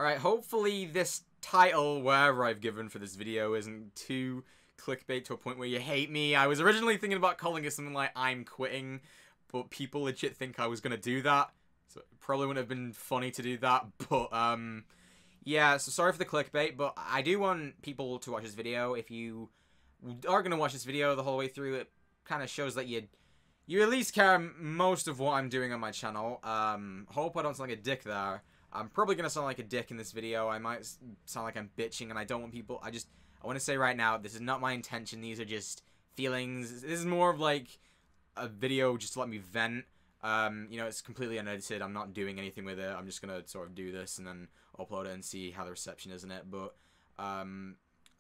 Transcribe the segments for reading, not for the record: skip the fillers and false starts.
Alright, hopefully this title, wherever I've given for this video, isn't too clickbait to a point where you hate me. I was originally thinking about calling it something like I'm quitting, but people legit think I was gonna do that. So it probably wouldn't have been funny to do that, but, yeah, so sorry for the clickbait, but I do want people to watch this video. If you are gonna watch this video the whole way through, it kind of shows that you at least care most of what I'm doing on my channel. Hope I don't sound like a dick there. I'm probably gonna sound like a dick in this video. I might sound like I'm bitching, and I don't want people... I want to say right now, this is not my intention. These are just feelings. This is more of like a video just to let me vent. You know, it's completely unedited. I'm not doing anything with it. I'm just gonna sort of do this and then upload it and see how the reception is in it. But I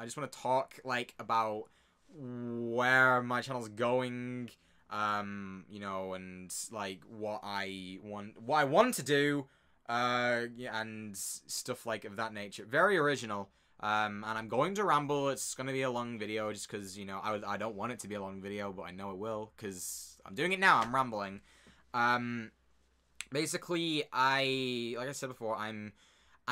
just want to talk like about where my channel's going. You know, and like what I want to do. Yeah, and stuff like of that nature. Very original. And I'm going to ramble. It's going to be a long video just because, you know, I don't want it to be a long video, but I know it will because I'm doing it now. I'm rambling. Basically, like I said before, I'm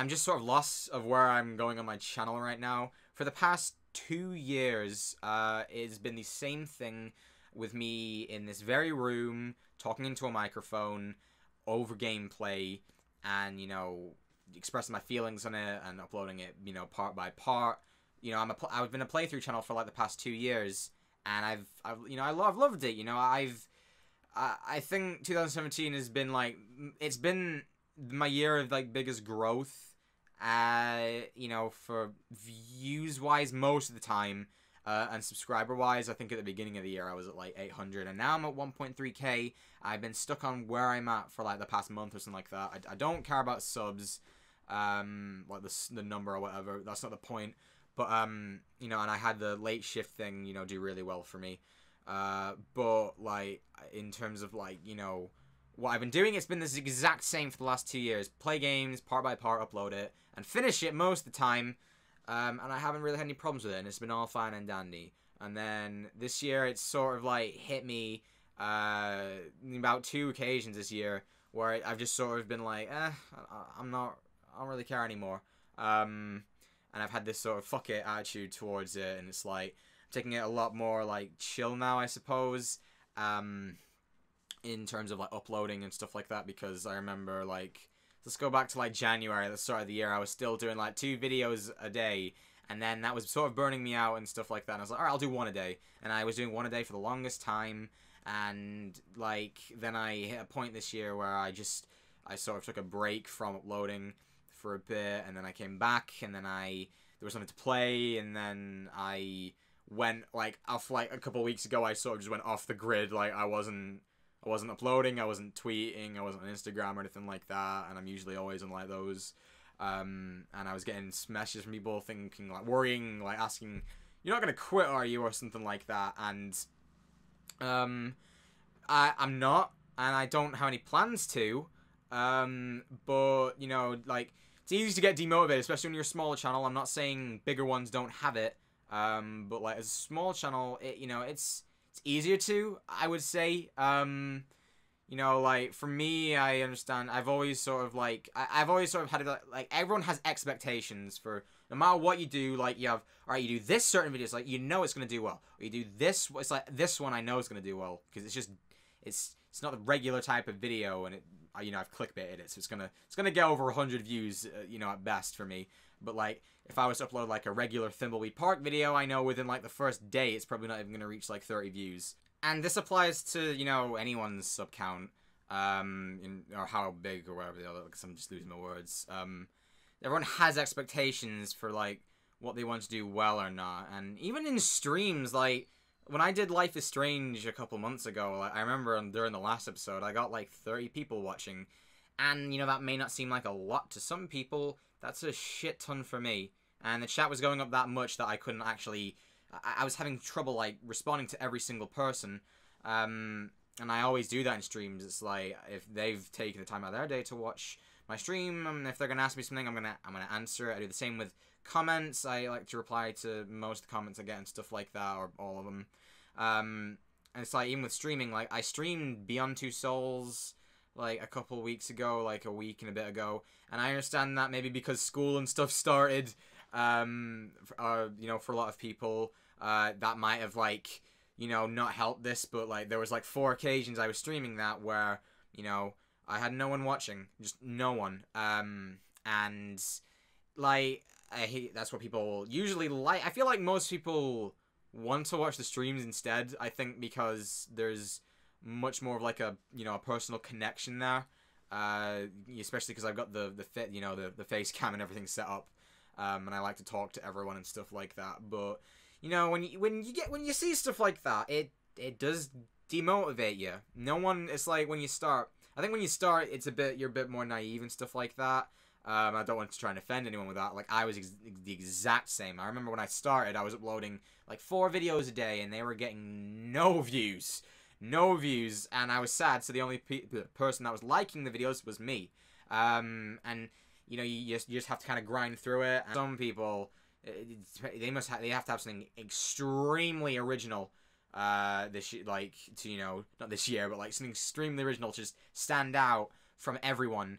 just sort of lost of where I'm going on my channel right now. For the past 2 years, it's been the same thing with me in this very room, talking into a microphone, over gameplay, and, you know, expressing my feelings on it and uploading it, you know, part by part. You know, I've been a playthrough channel for like the past 2 years, and I've you know, I've loved it. You know, I think 2017 has been like, it's been my year of like biggest growth. You know, for views wise most of the time, and subscriber wise, I think at the beginning of the year I was at like 800, and now I'm at 1.3k. I've been stuck on where I'm at for like the past month or something like that. I don't care about subs, like the number or whatever. That's not the point. But you know, and I had the late shift thing, you know, do really well for me. But like in terms of like, you know, what I've been doing, it's been this exact same for the last 2 years. Play games part by part, upload it, and finish it most of the time. And I haven't really had any problems with it, and it's been all fine and dandy. And then this year, it's sort of like hit me about 2 occasions this year where I've just sort of been like, I don't really care anymore. And I've had this sort of fuck it attitude towards it, and it's like I'm taking it a lot more like chill now, I suppose. In terms of like uploading and stuff like that, because I remember like, let's go back to like January at the start of the year, I was still doing like 2 videos a day, and then that was sort of burning me out and stuff like that, and I was like, alright, I'll do 1 a day, and I was doing 1 a day for the longest time, and like, then I hit a point this year where I sort of took a break from uploading for a bit, and then I came back, and then there was something to play, and then I went like off like a couple weeks ago, I sort of just went off the grid, like I wasn't uploading, I wasn't tweeting, I wasn't on Instagram or anything like that, and I'm usually always on like those, and I was getting messages from people thinking, like, worrying, like, asking, you're not gonna quit, are you, or something like that, and, I'm not, and I don't have any plans to, but, you know, like, it's easy to get demotivated, especially when you're a smaller channel. I'm not saying bigger ones don't have it, but, like, as a small channel, you know, it's easier to, I would say. You know, like, for me, I understand, I've always sort of, like, I've always sort of had, like, everyone has expectations for, no matter what you do, like, you have, alright, you do this certain videos, like, you know it's gonna do well, or you do this, it's like, this one I know is gonna do well, because it's just, it's not the regular type of video, and it, you know, I've clickbaited it, so it's gonna get over 100 views, you know, at best for me. But, like, if I was to upload, like, a regular Thimbleweed Park video, I know within, like, the first day, it's probably not even gonna reach, like, 30 views. And this applies to, you know, anyone's sub count, or how big or whatever, because I'm just losing my words. Everyone has expectations for, like, what they want to do well or not. And even in streams, like, when I did Life is Strange a couple months ago, like, I remember during the last episode, I got, like, 30 people watching. And, you know, that may not seem like a lot to some people. That's a shit ton for me. And the chat was going up that much that I couldn't actually... I was having trouble, like, responding to every single person. And I always do that in streams. It's like, if they've taken the time out of their day to watch my stream, and if they're gonna ask me something, I'm gonna answer it. I do the same with comments. I like to reply to most of the comments I get and stuff like that, or all of them. And it's like, even with streaming, like, I streamed Beyond Two Souls, like a couple weeks ago, like a week and a bit ago, and I understand that maybe because school and stuff started, you know, for a lot of people, that might have like, you know, not helped this, but like there was like 4 occasions I was streaming that where, you know, I had no one watching, just no one, and like I hate that's what people usually like. I feel like most people want to watch the streams instead. I think because there's much more of like a, you know, a personal connection there, especially because I've got the fit, you know, the face cam and everything set up, and I like to talk to everyone and stuff like that. But you know, when you see stuff like that, it does demotivate you. No one. It's like when you start. I think when you start, you're a bit more naive and stuff like that. I don't want to try and offend anyone with that. Like, I was the exact same. I remember when I started, I was uploading, like, 4 videos a day, and they were getting no views. No views, and I was sad, so the only person that was liking the videos was me. And, you know, you just have to kind of grind through it. And some people, they have to have something extremely original, like, to, you know, not this year, but, like, something extremely original to just stand out from everyone.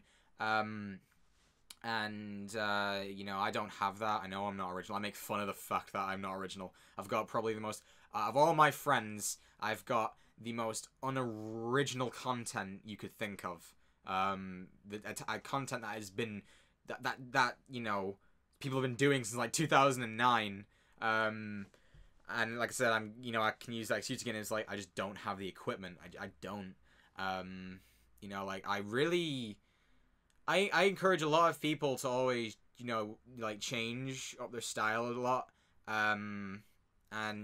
And, you know, I don't have that. I know I'm not original. I make fun of the fact that I'm not original. I've got probably the most, of all my friends, I've got the most unoriginal content you could think of. Content that has been, that, you know, people have been doing since, like, 2009. And like I said, you know, I can use that excuse again. It's like, I just don't have the equipment. I don't. You know, like, I encourage a lot of people to always, you know, like, change up their style a lot, and,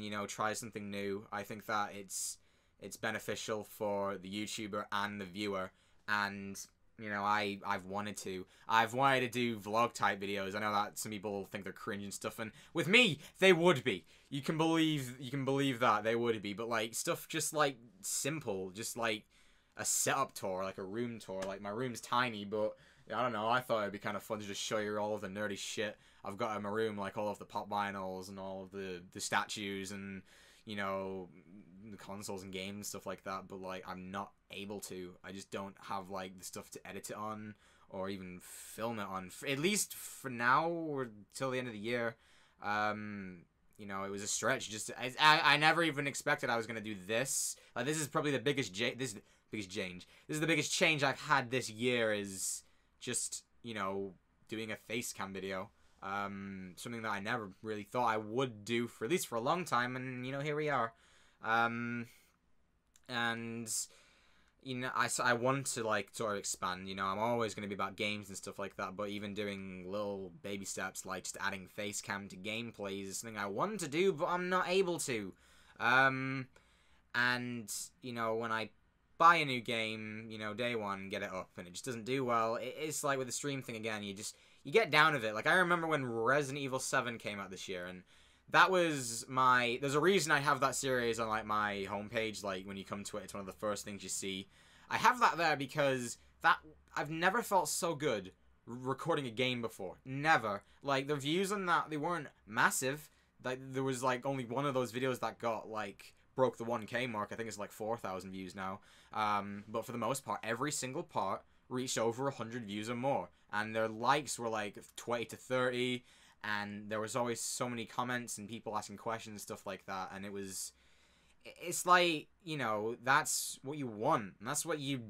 you know, try something new. I think that it's beneficial for the YouTuber and the viewer, and, you know, I've wanted to do vlog type videos. I know that some people think they're cringe and stuff, and with me, they would be. You can believe that they would be, but, like, stuff just, like, simple, just, like, a setup tour, like a room tour. Like, my room's tiny, but I don't know, I thought it'd be kind of fun to just show you all of the nerdy shit I've got in my room, like all of the pop vinyls and all of the statues and, you know, the consoles and games, stuff like that. But, like, I'm not able to. I just don't have, like, the stuff to edit it on or even film it on, at least for now or till the end of the year. You know, it was a stretch. Just I never even expected I was gonna do this. Like, this is probably the biggest change. This is the biggest change I've had this year, is just, you know, doing a face cam video. Something that I never really thought I would do, for at least for a long time, and, you know, here we are. And, you know, I want to, like, sort of expand. You know, I'm always going to be about games and stuff like that, but even doing little baby steps, like just adding face cam to gameplays, is something I want to do, but I'm not able to. And, you know, when I buy a new game, you know, day one, get it up, and it just doesn't do well, it's like with the stream thing again, you get down with it. Like, I remember when Resident Evil 7 came out this year, and that was there's a reason I have that series on, like, my homepage. Like, when you come to it, it's one of the first things you see. I have that there because I've never felt so good recording a game before. Never. Like, the views on that, they weren't massive. Like, there was, like, only one of those videos that got, like, broke the 1K mark. I think it's like 4,000 views now. But for the most part, every single part reached over 100 views or more, and their likes were like 20 to 30, and there was always so many comments and people asking questions and stuff like that. And it's like, you know, that's what you want, and that's what you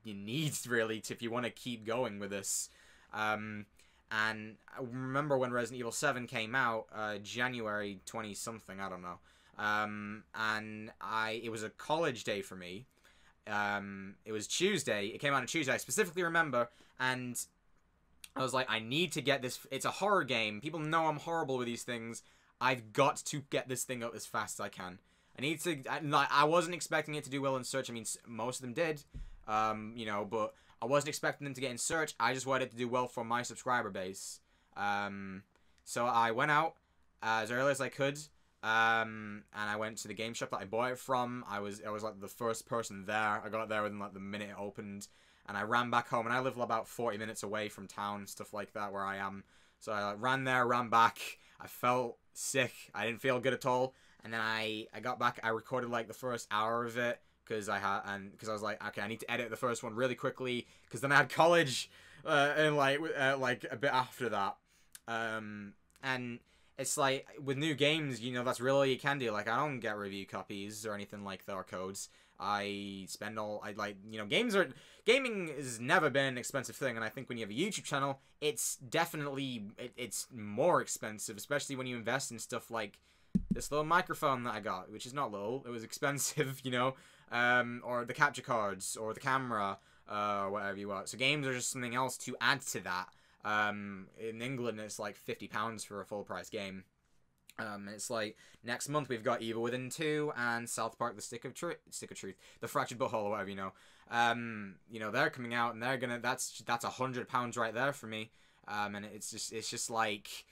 need, really, if you want to keep going with this. And I remember when Resident Evil 7 came out, January 20 something, I don't know. And it was a college day for me. It was Tuesday. It came out on Tuesday. I specifically remember, and I was like, I need to get this. It's a horror game. People know I'm horrible with these things. I've got to get this thing up as fast as I can. I need to. I wasn't expecting it to do well in search. I mean, most of them did. You know, but I wasn't expecting them to get in search. I just wanted it to do well for my subscriber base. So I went out as early as I could. And I went to the game shop that I bought it from. I was like the first person there. I got there within like the minute it opened, and I ran back home. And I live about 40 minutes away from town, stuff like that, where I am. So I ran there, ran back. I felt sick. I didn't feel good at all. And then I got back. I recorded like the first hour of it, because I was like, okay, I need to edit the first one really quickly, because then I had college, and like a bit after that, and it's like with new games, you know, that's really all you can do. Like, I don't get review copies or anything like that, or codes. Gaming has never been an expensive thing, and I think when you have a YouTube channel, it's definitely, it's more expensive, especially when you invest in stuff like this little microphone that I got, which is not little, it was expensive, you know, or the capture cards, or the camera, whatever you want. So games are just something else to add to that. In England, it's like £50 for a full price game. It's like next month we've got Evil Within 2 and South Park: The Stick of Truth, The Fractured Butthole, or whatever, you know, they're coming out, and they're gonna, that's £100 right there for me. And it's just like,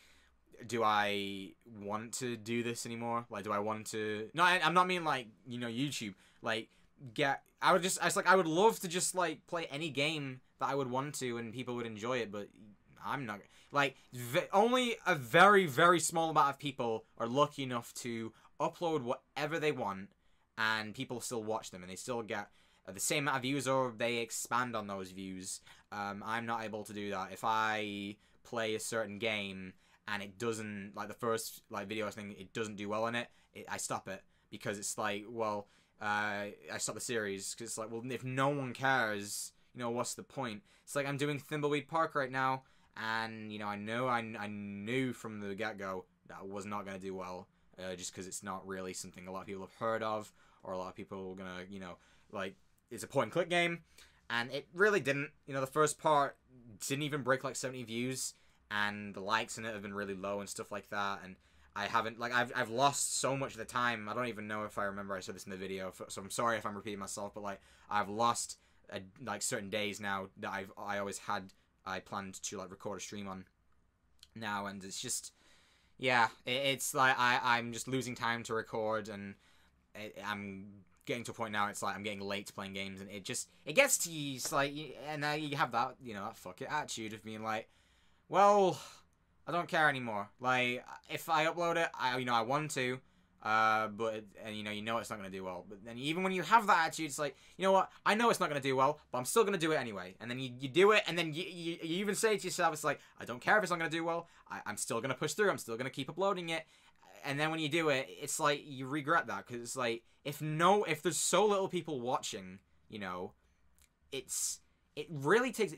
do I want to do this anymore? Like, do I want to? No, I'm not mean like, you know, YouTube. Like, I would love to just like play any game that I would want to, and people would enjoy it, but I'm not. Like, only a very, very small amount of people are lucky enough to upload whatever they want, and people still watch them, and they still get the same amount of views, or they expand on those views. I'm not able to do that. If I play a certain game and it doesn't, like the first like video thing, it doesn't do well in it, I stop it, because it's like, well, I stop the series, because it's like, well, if no one cares, you know, what's the point? It's like I'm doing Thimbleweed Park right now, and, you know, I knew from the get-go that I was not going to do well, just because it's not really something a lot of people have heard of, or a lot of people are going to, you know, like, it's a point-and-click game, and it really didn't. You know, the first part didn't even break, like, 70 views, and the likes in it have been really low and stuff like that, and I haven't, like, I've lost so much of the time. I don't even know if I remember I said this in the video, so I'm sorry if I'm repeating myself, but, like, I've lost, like, certain days now that I planned to, like, record a stream on now, and it's just, yeah, it's like, I'm just losing time to record, and I'm getting to a point now, it's like, I'm getting late to playing games, and it gets to you, it's like, and now you have that, you know, that fuck it attitude of being like, well, I don't care anymore. Like, if I upload it, I want to, but you know it's not gonna do well. But then even when you have that attitude, it's like, you know what? I know it's not gonna do well, but I'm still gonna do it anyway. And then you do it, and then you even say to yourself, it's like, I don't care if it's not gonna do well. I'm still gonna push through. I'm still gonna keep uploading it. And then when you do it, it's like you regret that, because it's like, if there's so little people watching, you know, it really takes.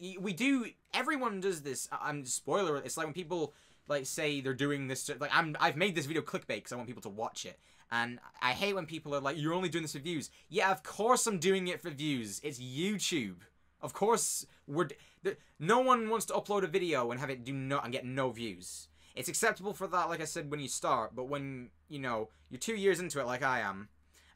Everyone does this. I'm spoiler. It's like when people like say they're doing this. Like I've made this video clickbait because I want people to watch it. And I hate when people are like, "You're only doing this for views." Yeah, of course I'm doing it for views. It's YouTube. Of course no one wants to upload a video and have it and get no views. It's acceptable for that, like I said, when you start. But when, you know, you're 2 years into it, like I am,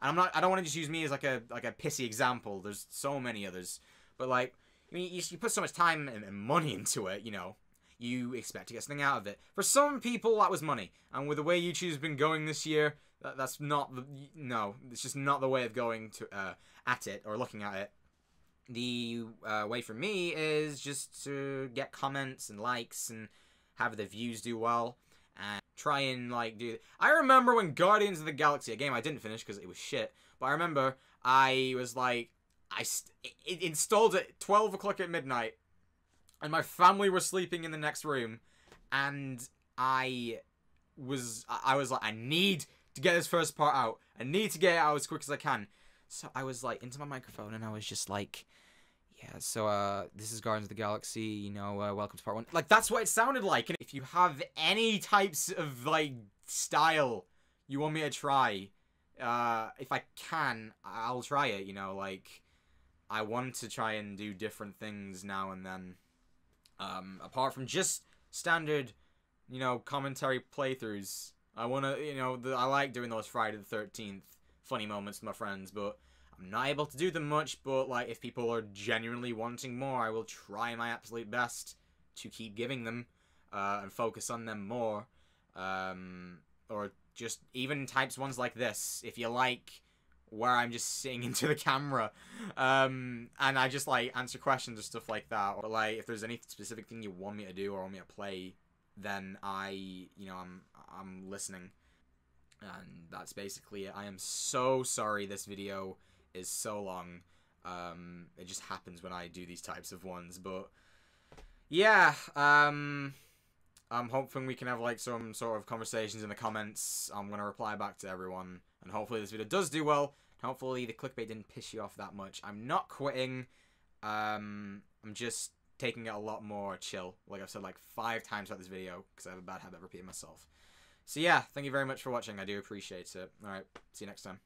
and I don't want to just use me as like a pissy example. There's so many others. But like, I mean, you put so much time and money into it, you know, you expect to get something out of it. For some people, that was money. And with the way YouTube's been going this year, that's not it's just not the way of going to at it, or looking at it. The way for me is just to get comments and likes and have the views do well, and try and like do. I remember when Guardians of the Galaxy, a game I didn't finish because it was shit, but I remember I was like, it installed at 12 o'clock at midnight, and my family were sleeping in the next room, and I was like, I need to get this first part out. I need to get it out as quick as I can. So I was like into my microphone, and I was just like, yeah, so this is Guardians of the Galaxy, you know, welcome to part 1. Like, that's what it sounded like. And if you have any types of like style you want me to try, if I can, I'll try it, you know, like, I want to try and do different things now and then. Apart from just standard, you know, commentary playthroughs. I want to, you know, I like doing those Friday the 13th funny moments with my friends, but I'm not able to do them much. But, like, if people are genuinely wanting more, I will try my absolute best to keep giving them, and focus on them more. Or just even types ones like this, if you like, where I'm just sitting into the camera, and I just, like, answer questions or stuff like that, or, like, if there's any specific thing you want me to do or want me to play, then I'm listening, and that's basically it. I am so sorry this video is so long. It just happens when I do these types of ones, but yeah, I'm hoping we can have like some sort of conversations in the comments. I'm gonna reply back to everyone, and hopefully this video does do well. Hopefully the clickbait didn't piss you off that much. I'm not quitting. I'm just taking it a lot more chill. Like I've said like 5 times about this video, because I have a bad habit of repeating myself. So yeah, thank you very much for watching. I do appreciate it. Alright, see you next time.